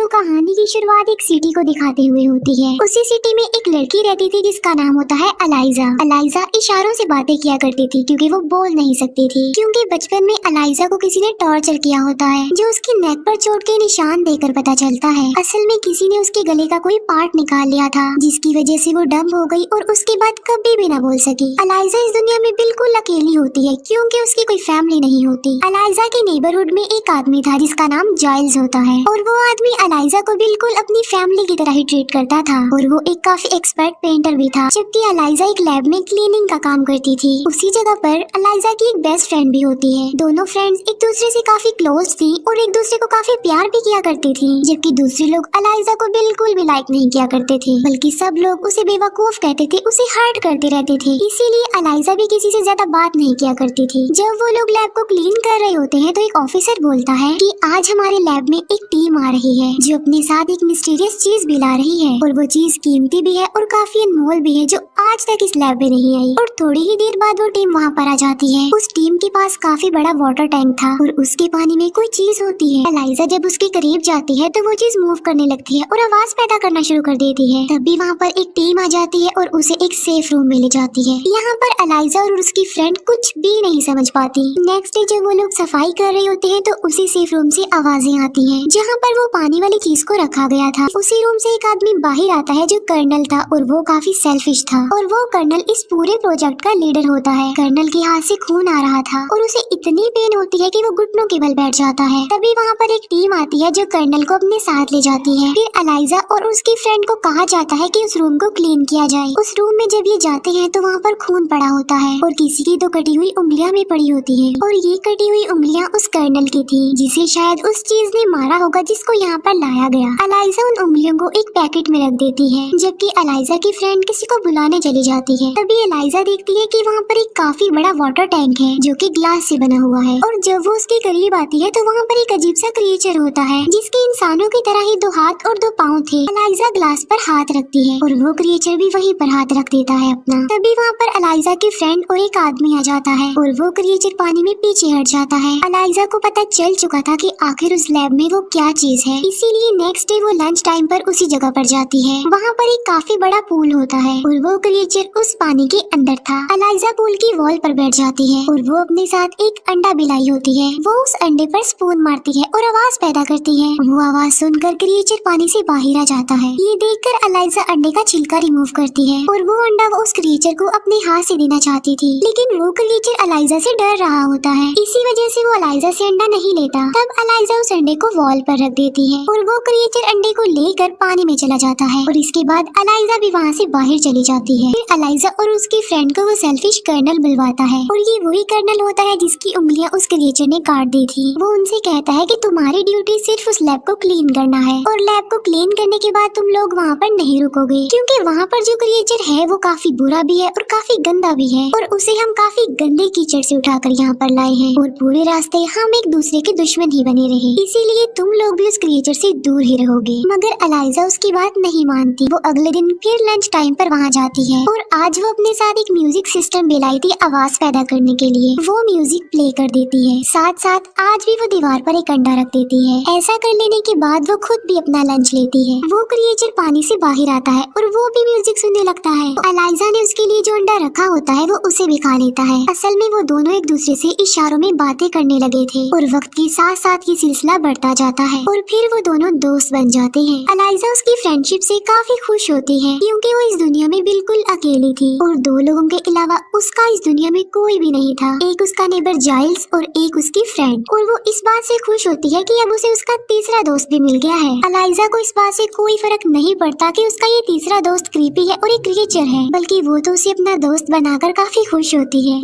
तो कहानी की शुरुआत एक सिटी को दिखाते हुए होती है। उसी सिटी में एक लड़की रहती थी जिसका नाम होता है अलाइजा। अलाइजा इशारों से बातें किया करती थी क्योंकि वो बोल नहीं सकती थी, क्योंकि बचपन में अलाइजा को किसी ने टॉर्चर किया होता है जो उसकी नेक पर चोट के निशान देखकर पता चलता है। असल में किसी ने उसके गले का कोई पार्ट निकाल लिया था जिसकी वजह से वो डंब हो गई और उसके बाद कभी भी न बोल सकी। अलाइजा इस दुनिया में बिल्कुल अकेली होती है क्योंकि उसकी कोई फैमिली नहीं होती। अलाइजा के नेबरहुड में एक आदमी था जिसका नाम जाइल्स होता है और वो आदमी अलाइजा को बिल्कुल अपनी फैमिली की तरह ही ट्रीट करता था और वो एक काफी एक्सपर्ट पेंटर भी था, जबकि अलाइजा एक लैब में क्लीनिंग का काम करती थी। उसी जगह पर अलाइजा की एक बेस्ट फ्रेंड भी होती है। दोनों फ्रेंड्स एक दूसरे से काफी क्लोज थी और एक दूसरे को काफी प्यार भी किया करती थी, जबकि दूसरे लोग अलाइजा को बिल्कुल भी लाइक नहीं किया करते थे, बल्कि सब लोग उसे बेवकूफ कहते थे, उसे हर्ट करते रहते थे। इसीलिए अलाइजा भी किसी से ज्यादा बात नहीं किया करती थी। जब वो लोग लैब को क्लीन कर रहे होते हैं तो एक ऑफिसर बोलता है कि आज हमारे लैब में एक टीम आ रही है जो अपने साथ एक मिस्टीरियस चीज भी ला रही है और वो चीज कीमती भी है और काफी अनमोल भी है जो आज तक इस लैब में नहीं आई। और थोड़ी ही देर बाद वो टीम वहाँ पर आ जाती है। उस टीम के पास काफी बड़ा वाटर टैंक था और उसके पानी में कोई चीज होती है। अलाइजा जब उसके करीब जाती है तो वो चीज मूव करने लगती है और आवाज पैदा करना शुरू कर देती है। तभी वहाँ पर एक टीम आ जाती है और उसे एक सेफ रूम में ले जाती है। यहाँ पर अलाइजा और उसकी फ्रेंड कुछ भी नहीं समझ पाती। नेक्स्ट डे जब वो लोग सफाई कर रहे होते हैं तो उसी सेफ रूम से आवाजें आती हैं जहाँ पर वो पानी वाली चीज को रखा गया था। उसी रूम से एक आदमी बाहर आता है जो कर्नल था और वो काफी सेल्फिश था और वो कर्नल इस पूरे प्रोजेक्ट का लीडर होता है। कर्नल के हाथ से खून आ रहा था और उसे इतनी पेन होती है कि वो घुटनों के बल बैठ जाता है। तभी वहाँ पर एक टीम आती है जो कर्नल को अपने साथ ले जाती है। फिर अलाइजा और उसकी फ्रेंड को कहा जाता है कि उस रूम को क्लीन किया जाए। उस रूम में जब ये जाते हैं तो वहाँ पर खून पड़ा होता है और किसी की तो कटी हुई उंगलियां भी पड़ी होती है और ये कटी हुई उंगलियां उस कर्नल की थी जिसे शायद उस चीज ने मारा होगा जिसको यहाँ पर लाया गया। अलाइजा उन उंगलियों को एक पैकेट में रख देती है जबकि अलाइजा की फ्रेंड किसी को बुलाने चली जाती है। तभी अलाइजा देखती है कि वहाँ पर एक काफी बड़ा वाटर टैंक है जो कि ग्लास से बना हुआ है और जब वो उसके करीब आती है तो वहाँ पर एक अजीब सा क्रिएचर होता है जिसके इंसानों की तरह ही 2 हाथ और 2 पाँव थे। अलाइजा ग्लास पर हाथ रखती है और वो क्रिएचर भी वहीं पर हाथ रख देता है अपना। तभी वहाँ पर अलाइजा की फ्रेंड और एक आदमी आ जाता है और वो क्रिएचर पानी में पीछे हट जाता है। अलाइजा को पता चल चुका था कि आखिर उस लैब में वो क्या चीज है, इसीलिए नेक्स्ट डे वो लंच टाइम पर उसी जगह पर जाती है। वहाँ पर एक काफी बड़ा पूल होता है और वो क्रिएचर उस पानी के अंदर था। अलाइजा पूल की वॉल पर बैठ जाती है और वो अपने साथ एक अंडा भी लाई होती है। वो उस अंडे पर स्पून मारती है और आवाज पैदा करती है। वो आवाज सुनकर क्रिएचर पानी से बाहर आ जाता है। ये देखकर अलाइजा अंडे का छिलका रिमूव करती है और वो अंडा वो उस क्रिएचर को अपने हाथ से देना चाहती थी, लेकिन वो क्रिएचर अलाइजा से डर रहा होता है। इसी वजह से वो अलाइजा से अंडा नहीं लेता। तब अलाइजा उस अंडे को वॉल पर रख देती है और वो क्रिएचर अंडे को लेकर पानी में चला जाता है और इसके बाद अलाइजा भी वहाँ से बाहर चली जाती है। फिर अलाइजा और उसकी फ्रेंड को वो सेल्फिश कर्नल बुलवाता है और ये वही कर्नल होता है जिसकी उंगलियां उस क्रिएचर ने काट दी थी। वो उनसे कहता है कि तुम्हारी ड्यूटी सिर्फ उस लैब को क्लीन करना है और लैब को क्लीन करने के बाद तुम लोग वहाँ पर नहीं रुकोगे क्योंकि वहाँ पर जो क्रिएचर है वो काफी बुरा भी है और काफी गंदा भी है और उसे हम काफी गंदे कीचड़ से उठाकर यहाँ पर लाए हैं और पूरे रास्ते हम एक दूसरे के दुश्मन ही बने रहे, इसीलिए तुम लोग भी उस क्रिएचर से दूर ही रहोगे। मगर अलाइजा उसकी बात नहीं मानती। वो अगले दिन फिर लंच टाइम पर वहाँ जाती है और आज वो अपने साथ एक म्यूजिक सिस्टम भी लाई थी आवाज पैदा करने के लिए। वो म्यूजिक प्ले कर देती है, साथ साथ आज भी वो दीवार पर एक अंडा रख देती है। ऐसा कर लेने के बाद वो खुद भी अपना लंच लेती है। वो क्रिएचर पानी से बाहर आता है और वो भी म्यूजिक सुनने लगता है। अलाइजा ने उसके लिए जो अंडा रखा होता है वो उसे भी खा लेता है। असल में वो दोनों एक दूसरे से इशारों में बातें करने लगे थे और वक्त के साथ साथ ये सिलसिला बढ़ता जाता है और फिर वो दोनों दोस्त बन जाते हैं। अलाइजा उसकी फ्रेंडशिप से काफी खुश होती है क्योंकि वो इस दुनिया में बिल्कुल अकेली थी और 2 लोगों के अलावा उसका इस दुनिया में कोई भी नहीं था, एक उसका नेबर जाइल्स और एक उसकी फ्रेंड। और वो इस बात से खुश होती है कि अब उसे उसका तीसरा दोस्त भी मिल गया है। अलाइजा को इस बात से कोई फर्क नहीं पड़ता कि उसका ये तीसरा दोस्त क्रीपी है और एक क्रिएचर है, बल्कि वो तो उसे अपना दोस्त बनाकर काफी खुश होती है।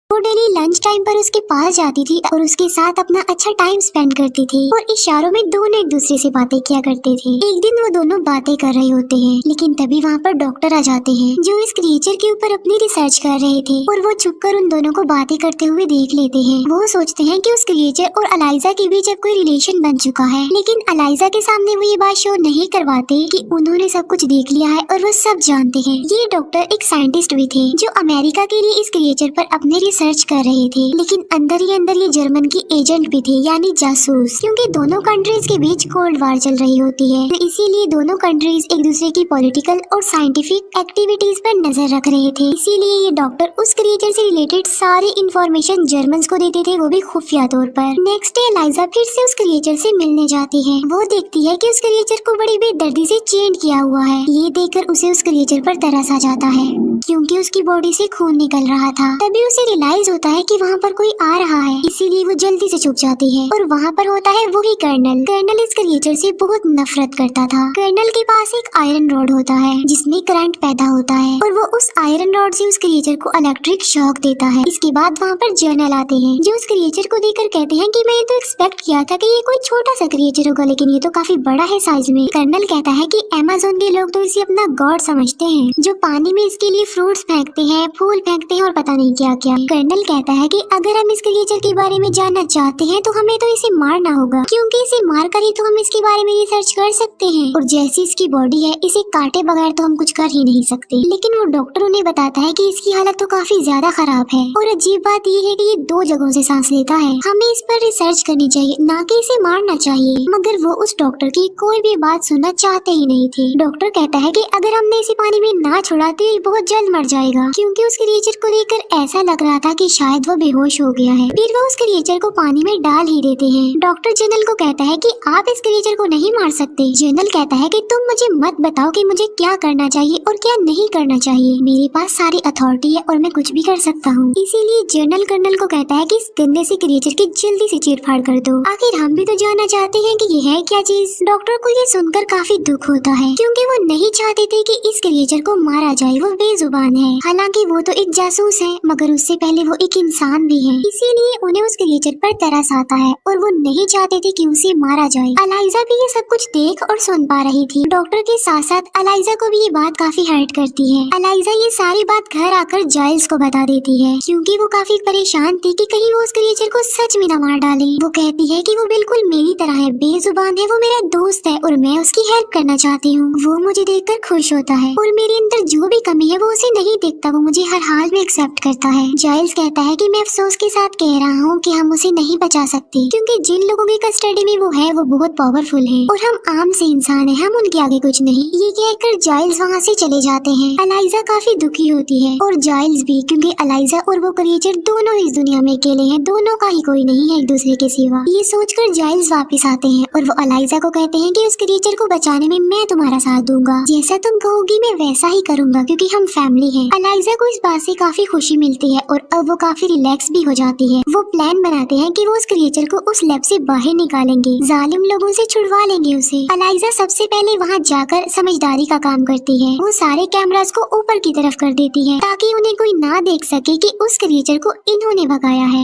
वो डेली लंच टाइम पर उसके पास जाती थी और उसके साथ अपना अच्छा टाइम स्पेंड करती थी और इशारों में दोनों एक दूसरे से बातें किया करते थे। एक दिन वो दोनों बातें कर रहे होते हैं, लेकिन तभी वहाँ पर डॉक्टर आ जाते हैं जो इस क्रिएचर के ऊपर अपनी रिसर्च कर रहे थे और वो छुपकर उन दोनों को बातें करते हुए देख लेते हैं। वो सोचते हैं कि उस क्रिएचर और अलाइजा के बीच अब कोई रिलेशन बन चुका है, लेकिन अलाइजा के सामने वो ये बात शो नहीं करवाते कि उन्होंने सब कुछ देख लिया है और वो सब जानते हैं। ये डॉक्टर एक साइंटिस्ट भी थे जो अमेरिका के लिए इस क्रिएचर पर अपने रिसर्च सर्च कर रहे थे, लेकिन अंदर ही अंदर ये जर्मन की एजेंट भी थे, यानी जासूस। क्योंकि दोनों कंट्रीज के बीच कोल्ड वार चल रही होती है, तो इसीलिए दोनों कंट्रीज एक दूसरे की पॉलिटिकल और साइंटिफिक एक्टिविटीज पर नजर रख रहे थे। इसीलिए ये डॉक्टर उस क्रिएचर से रिलेटेड सारी इंफॉर्मेशन जर्मन्स को देते थे, वो भी खुफिया तौर पर। नेक्स्ट डे एलाइजा फिर से उस क्रिएचर से मिलने जाती है। वो देखती है कि उस क्रिएचर को बड़ी बेदर्दी से चेंज किया हुआ है। ये देखकर उसे उस क्रिएचर पर तरस आ जाता है, क्योंकि उसकी बॉडी से खून निकल रहा था। तभी उसे रियलाइज होता है कि वहाँ पर कोई आ रहा है, इसीलिए वो जल्दी से छुप जाती है। और वहाँ पर होता है वही कर्नल। कर्नल इस क्रिएचर से बहुत नफरत करता था। कर्नल के पास एक आयरन रॉड होता है जिसमें करंट पैदा होता है, और वो उस आयरन रॉड से उस क्रिएचर को इलेक्ट्रिक शॉक देता है। इसके बाद वहाँ पर जर्नल आते हैं, जो उस क्रिएचर को देखकर कहते हैं कि मैं तो एक्सपेक्ट किया था कि ये कोई छोटा सा क्रिएचर होगा, लेकिन ये तो काफी बड़ा है साइज में। कर्नल कहता है कि अमेज़न के लोग तो इसे अपना गॉड समझते हैं, जो पानी में इसके लिए फ्रूट्स फेंकते हैं, फूल फेंकते हैं और पता नहीं क्या क्या। कर्नल कहता है कि अगर हम इस क्रिएचर के बारे में जानना चाहते हैं तो हमें तो इसे मारना होगा, क्योंकि इसे मार कर ही तो हम इसके बारे में रिसर्च कर सकते हैं, और जैसी इसकी बॉडी है इसे काटे बगैर तो हम कुछ कर ही नहीं सकते। लेकिन वो डॉक्टर उन्हें बताता है कि इसकी हालत तो काफी ज्यादा खराब है, और अजीब बात ये है कि ये 2 जगहों से सांस लेता है। हमें इस पर रिसर्च करनी चाहिए, ना कि इसे मारना चाहिए। मगर वो उस डॉक्टर की कोई भी बात सुनना चाहते ही नहीं थे। डॉक्टर कहता है कि अगर हमने इसे पानी में ना छोड़ा तो ये बहुत जल्द मर जाएगा, क्योंकि उस क्रिएचर को देखकर ऐसा लग रहा था कि शायद वो बेहोश हो गया है। फिर वो उस क्रिएचर को पानी में डाल ही देते हैं। डॉक्टर जनरल को कहता है कि आप इस क्रिएचर को नहीं मार सकते। जनरल कहता है कि तुम मुझे मत बताओ कि मुझे क्या करना चाहिए और क्या नहीं करना चाहिए, मेरे पास सारी अथॉरिटी है और मैं कुछ भी कर सकता हूँ। इसीलिए जनरल कर्नल को कहता है कि इस गंदे से क्रिएचर की जल्दी से चीर-फाड़ कर दो। आखिर हम भी तो जानना चाहते हैं कि ये है क्या चीज। डॉक्टर को ये सुनकर काफी दुख होता है, क्योंकि वो नहीं चाहते थे कि इस क्रिएचर को मारा जाए। वो बेजुबान है, हालांकि वो तो एक जासूस है, मगर उससे पहले वो एक इंसान भी है। इसीलिए उन्हें उस क्रिएचर पर तरस आता है और वो नहीं चाहते थे कि उसे मारा जाए। एलाइजा भी ये सब कुछ देख और सुन पा रही थी। डॉक्टर के साथ साथ एलाइजा को भी ये बात काफी हर्ट करती है। एलाइजा ये सारी बात घर आकर जाइल्स को बता देती है, क्योंकि वो काफी परेशान थी कि कहीं वो उस क्रिएचर को सच में न मार डाले। वो कहती है कि वो बिल्कुल मेरी तरह है, बेजुबान है, वो मेरा दोस्त है और मैं उसकी हेल्प करना चाहती हूँ। वो मुझे देखकर खुश होता है और मेरे अंदर जो भी कमी है वो उसे नहीं देखता, वो मुझे हर हाल में एक्सेप्ट करता है। जाइल्स कहता है कि मैं अफसोस के साथ कह रहा हूँ कि हम उसे नहीं बचा सकते, क्योंकि जिन लोगों की कस्टडी में वो है वो बहुत पावरफुल है और हम आम से इंसान है, हम उनके आगे कुछ नहीं। ये कहकर जाइल्स वहाँ से चले जाते हैं। एलाइजा काफी दुखी होती है और जाइल्स भी, क्योंकि एलाइजा और वो क्रिएचर दोनों इस दुनिया में अकेले हैं, दोनों का ही कोई नहीं है एक दूसरे के सिवा। ये सोचकर जाइल्स वापस आते हैं और वो एलाइजा को कहते हैं कि उस क्रिएचर को बचाने में मैं तुम्हारा साथ दूंगा, जैसा तुम कहोगी मैं वैसा ही करूंगा, क्योंकि हम फैमिली हैं। एलाइजा को इस बात से काफी खुशी मिलती है और अब वो काफी रिलैक्स भी हो जाती है। वो प्लान बनाते हैं कि वो उस क्रिएचर को उस लैब से बाहर निकालेंगे, जालिम लोगों से छुड़वा लेंगे उसे। एलाइजा सबसे पहले वहाँ जाकर समझदारी का काम करती है। वो सारे कैमरास को ऊपर की तरफ कर देती है ताकि उन्हें कोई ना देख सके कि उस क्रिएचर को इन्होंने भगाया है।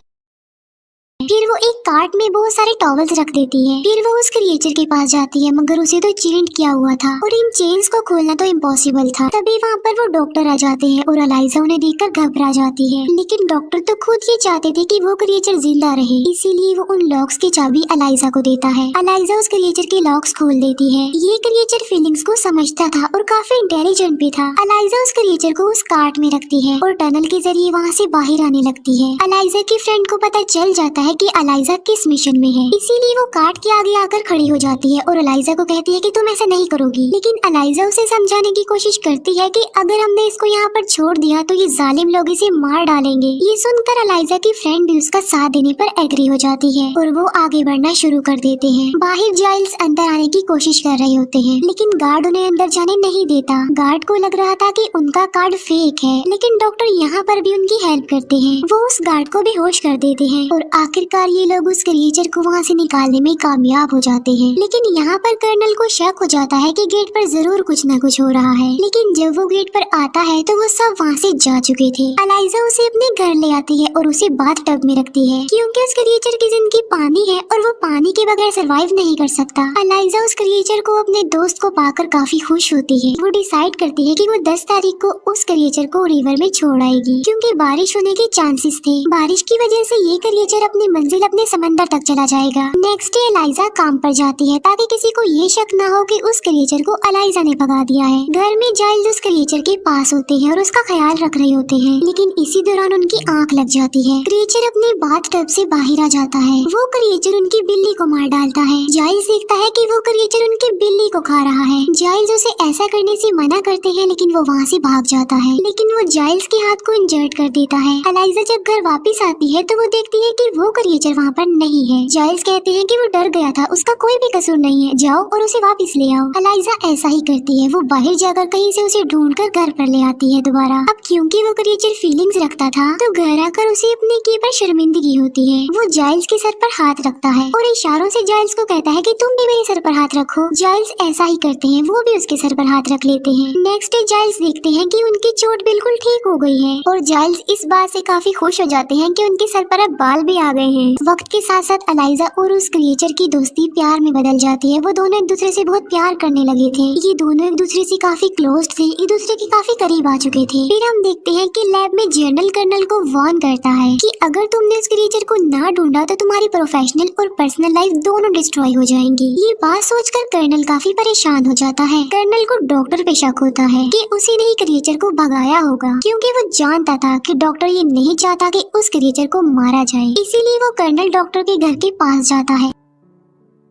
फिर वो एक कार्ट में बहुत सारे टॉवल्स रख देती है। फिर वो उस क्रिएचर के पास जाती है, मगर उसे तो चेंज किया हुआ था और इन चेन्स को खोलना तो इम्पॉसिबल था। तभी वहाँ पर वो डॉक्टर आ जाते हैं और एलाइजा उन्हें देखकर घबरा जाती है, लेकिन डॉक्टर तो खुद ये चाहते थे कि वो क्रिएचर जिंदा रहे, इसीलिए वो उन लॉक्स की चाबी एलाइजा को देता है। एलाइजा उस क्रिएचर के लॉक्स खोल देती है। ये क्रिएचर फीलिंग्स को समझता था और काफी इंटेलिजेंट भी था। एलाइजा उस क्रिएचर को उस कार्ट में रखती है और टनल के जरिए वहाँ से बाहर आने लगती है। एलाइजा की फ्रेंड को पता चल जाता है कि एलाइजा किस मिशन में है, इसीलिए वो कार्ट के आगे आकर खड़ी हो जाती है और एलाइजा को कहती है कि तुम ऐसा नहीं करोगी। लेकिन एलाइजा उसे समझाने की कोशिश करती है कि अगर हमने इसको यहाँ पर छोड़ दिया तो ये जालिम लोग इसे मार डालेंगे। ये सुनकर एलाइजा की फ्रेंड भी उसका साथ देने पर एग्री हो जाती है और वो आगे बढ़ना शुरू कर देते हैं। बाहर जाइल्स अंदर आने की कोशिश कर रहे होते हैं, लेकिन गार्ड उन्हें अंदर जाने नहीं देता। गार्ड को लग रहा था कि उनका कार्ड फेक है, लेकिन डॉक्टर यहाँ पर भी उनकी हेल्प करते हैं। वो उस गार्ड को बेहोश कर देते हैं और आखिरकार ये लोग उस क्रिएचर को वहाँ से निकालने में कामयाब हो जाते हैं। लेकिन यहाँ पर कर्नल को शक हो जाता है कि गेट पर जरूर कुछ न कुछ हो रहा है, लेकिन जब वो गेट पर आता है तो वो सब वहाँ से जा चुके थे। एलाइजा उसे अपने घर ले आती है और उसे बाथ टब में रखती है, क्योंकि उस क्रिएचर की जिंदगी पानी है और वो पानी के बगैर सरवाइव नहीं कर सकता। एलाइजा उस क्रिएचर को अपने दोस्त को पाकर काफी खुश होती है। वो डिसाइड करती है कि वो 10 तारीख को उस क्रिएचर को रिवर में छोड़ आएगी, क्योंकि बारिश होने के चांसेस थे। बारिश की वजह से ये क्रिएचर अपने अपनी मंजिल अपने समंदर तक चला जाएगा। नेक्स्ट डे एलाइजा काम पर जाती है ताकि किसी को ये शक ना हो कि उस क्रिएचर को एलाइजा ने भगा दिया है। घर में जाइल्स उस क्रिएचर के पास होते हैं और उसका ख्याल रख रहे होते हैं, लेकिन इसी दौरान उनकी आंख लग जाती है। क्रिएचर अपने बाथटब से बाहर आ जाता है। वो क्रिएचर उनकी बिल्ली को मार डालता है। जाइल्स देखता है कि वो क्रिएचर उनकी बिल्ली को खा रहा है। जाइल्स उसे ऐसा करने से मना करते हैं, लेकिन वो वहाँ से भाग जाता है, लेकिन वो जाइल्स के हाथ को इंजर्ड कर देता है। एलाइजा जब घर वापस आती है तो वो देखती है कि वो क्रिएचर वहाँ पर नहीं है। जाइल्स कहते हैं कि वो डर गया था, उसका कोई भी कसूर नहीं है, जाओ और उसे वापस ले आओ। एलाइजा ऐसा ही करती है। वो बाहर जाकर कहीं से उसे ढूंढकर घर पर ले आती है दोबारा। अब क्योंकि वो क्रिएचर फीलिंग्स रखता था तो घर आकर उसे अपने की पर शर्मिंदगी होती है। वो जाइल्स के सर पर हाथ रखता है और इशारों से जाइल्स को कहता है कि तुम भी मेरे सर पर हाथ रखो। जाइल्स ऐसा ही करते हैं, वो भी उसके सर पर हाथ रख लेते हैं। नेक्स्ट डे जाइल्स देखते हैं कि उनकी चोट बिल्कुल ठीक हो गई है और जाइल्स इस बात से काफी खुश हो जाते हैं कि उनके सर पर अब बाल भी आ गए हैं। वक्त के साथ साथ एलाइजा और उस क्रिएचर की दोस्ती प्यार में बदल जाती है। वो दोनों एक दूसरे से बहुत प्यार करने लगे थे। ये दोनों एक दूसरे से काफी क्लोज थे, एक दूसरे के काफी करीब आ चुके थे। फिर हम देखते हैं कि लैब में जनरल कर्नल को वार्न करता है कि अगर तुमने उस क्रिएचर को ना ढूंढा तो तुम्हारी प्रोफेशनल और पर्सनल लाइफ दोनों डिस्ट्रॉय हो जाएंगी। ये बात सोचकर कर्नल काफी परेशान हो जाता है। कर्नल को डॉक्टर पे शक होता है कि उसी ने ही क्रिएचर को भगाया होगा, क्योंकि वो जानता था कि डॉक्टर ये नहीं चाहता कि उस क्रिएचर को मारा जाए। इसीलिए वो कर्नल डॉक्टर के घर के पास जाता है।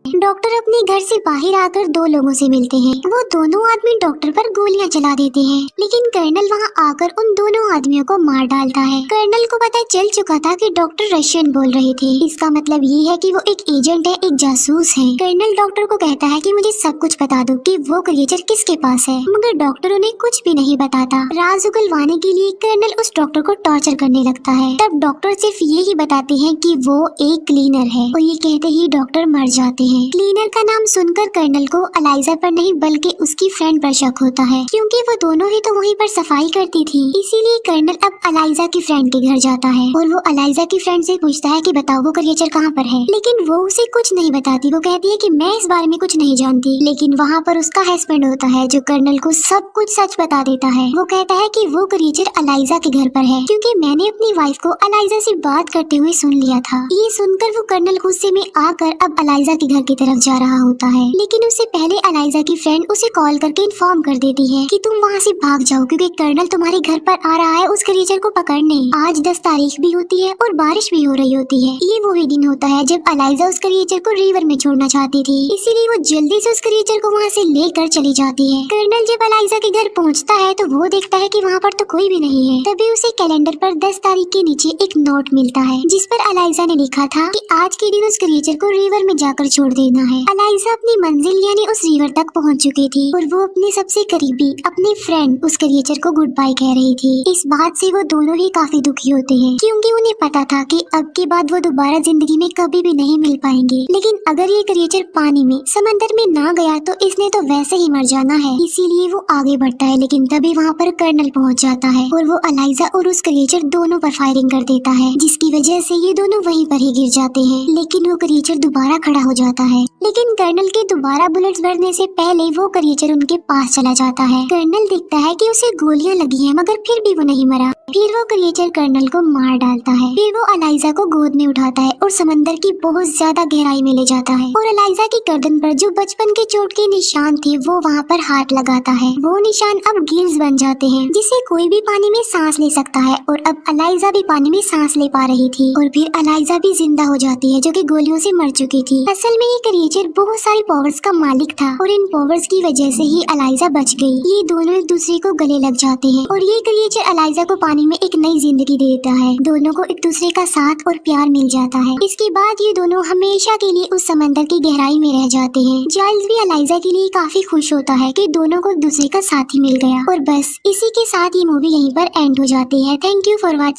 डॉक्टर अपने घर से बाहर आकर दो लोगों से मिलते हैं। वो दोनों आदमी डॉक्टर पर गोलियां चला देते हैं, लेकिन कर्नल वहां आकर उन दोनों आदमियों को मार डालता है। कर्नल को पता चल चुका था कि डॉक्टर रशियन बोल रहे थे। इसका मतलब ये है कि वो एक एजेंट है, एक जासूस है। कर्नल डॉक्टर को कहता है कि मुझे सब कुछ बता दो कि वो क्रिएचर किसके पास है, मगर डॉक्टर उन्हें कुछ भी नहीं बताता। राज उगलवाने के लिए कर्नल उस डॉक्टर को टॉर्चर करने लगता है। तब डॉक्टर सिर्फ ये ही बताते हैं कि वो एक क्लीनर है और ये कहते ही डॉक्टर मर जाते हैं। क्लीनर का नाम सुनकर कर्नल को एलाइजा पर नहीं बल्कि उसकी फ्रेंड पर शक होता है, क्योंकि वो दोनों ही तो वहीं पर सफाई करती थी। इसीलिए कर्नल अब एलाइजा की फ्रेंड के घर जाता है और वो एलाइजा की फ्रेंड से पूछता है कि बताओ वो क्रिएचर कहाँ पर है, लेकिन वो उसे कुछ नहीं बताती। वो कहती है कि मैं इस बारे में कुछ नहीं जानती, लेकिन वहाँ पर उसका हस्बैंड होता है जो कर्नल को सब कुछ सच बता देता है। वो कहता है कि वो क्रिएचर एलाइजा के घर पर है, क्योंकि मैंने अपनी वाइफ को एलाइजा से बात करते हुए सुन लिया था। ये सुनकर वो कर्नल गुस्से में आकर अब एलाइजा के घर की तरफ जा रहा होता है, लेकिन उससे पहले एलाइजा की फ्रेंड उसे कॉल करके इन्फॉर्म कर देती है कि तुम वहाँ से भाग जाओ, क्योंकि कर्नल तुम्हारे घर पर आ रहा है उस क्रिएचर को पकड़ने। आज 10 तारीख भी होती है और बारिश भी हो रही होती है। ये वही दिन होता है जब एलाइजा उस क्रिएचर को रिवर में छोड़ना चाहती थी, इसीलिए वो जल्दी से उस क्रिएचर को वहाँ से लेकर चली जाती है। कर्नल जब एलाइजा के घर पहुँचता है तो वो देखता है कि वहाँ पर तो कोई भी नहीं है। तभी उसे कैलेंडर पर 10 तारीख के नीचे एक नोट मिलता है, जिस पर एलाइजा ने लिखा था कि आज के दिन उस क्रिएचर को रिवर में जाकर छोड़ देना है। एलाइजा अपनी मंजिल यानी उस रिवर तक पहुंच चुकी थी और वो अपने सबसे करीबी अपने फ्रेंड उस क्रिएचर को गुड बाय कह रही थी। इस बात से वो दोनों ही काफी दुखी होते हैं, क्योंकि उन्हें पता था कि अब के बाद वो दोबारा जिंदगी में कभी भी नहीं मिल पाएंगे। लेकिन अगर ये क्रिएचर पानी में समंदर में ना गया तो इसने तो वैसे ही मर जाना है। इसीलिए वो आगे बढ़ता है, लेकिन तभी वहाँ पर कर्नल पहुँच जाता है और वो एलाइजा और उस क्रिएचर दोनों पर फायरिंग कर देता है, जिसकी वजह से ये दोनों वहीं पर ही गिर जाते हैं। लेकिन वो क्रिएचर दोबारा खड़ा हो जाता है, लेकिन कर्नल के दोबारा बुलेट्स भरने से पहले वो क्रिएचर उनके पास चला जाता है। कर्नल देखता है कि उसे गोलियां लगी हैं, मगर फिर भी वो नहीं मरा। फिर वो क्रिएचर कर्नल को मार डालता है। फिर वो एलाइजा को गोद में उठाता है और समंदर की बहुत ज्यादा गहराई में ले जाता है और एलाइजा की गर्दन पर जो बचपन के चोट के निशान थे वो वहाँ पर हाथ लगाता है। वो निशान अब गिल्स बन जाते हैं, जिससे कोई भी पानी में सांस ले सकता है और अब एलाइजा भी पानी में सांस ले पा रही थी। और फिर एलाइजा भी जिंदा हो जाती है, जो कि गोलियों से मर चुकी थी। असल में ये क्रिएचर बहुत सारी पावर्स का मालिक था और इन पावर्स की वजह से ही एलाइजा बच गई। ये दोनों एक दूसरे को गले लग जाते हैं और ये क्रिएचर एलाइजा को पानी में एक नई जिंदगी देता है। दोनों को एक दूसरे का साथ और प्यार मिल जाता है। इसके बाद ये दोनों हमेशा के लिए उस समंदर की गहराई में रह जाते हैं। जाइल्स भी एलाइजा के लिए काफी खुश होता है कि दोनों को एक दूसरे का साथी मिल गया। और बस इसी के साथ ये मूवी यहीं पर एंड हो जाती है। Thank you for watching.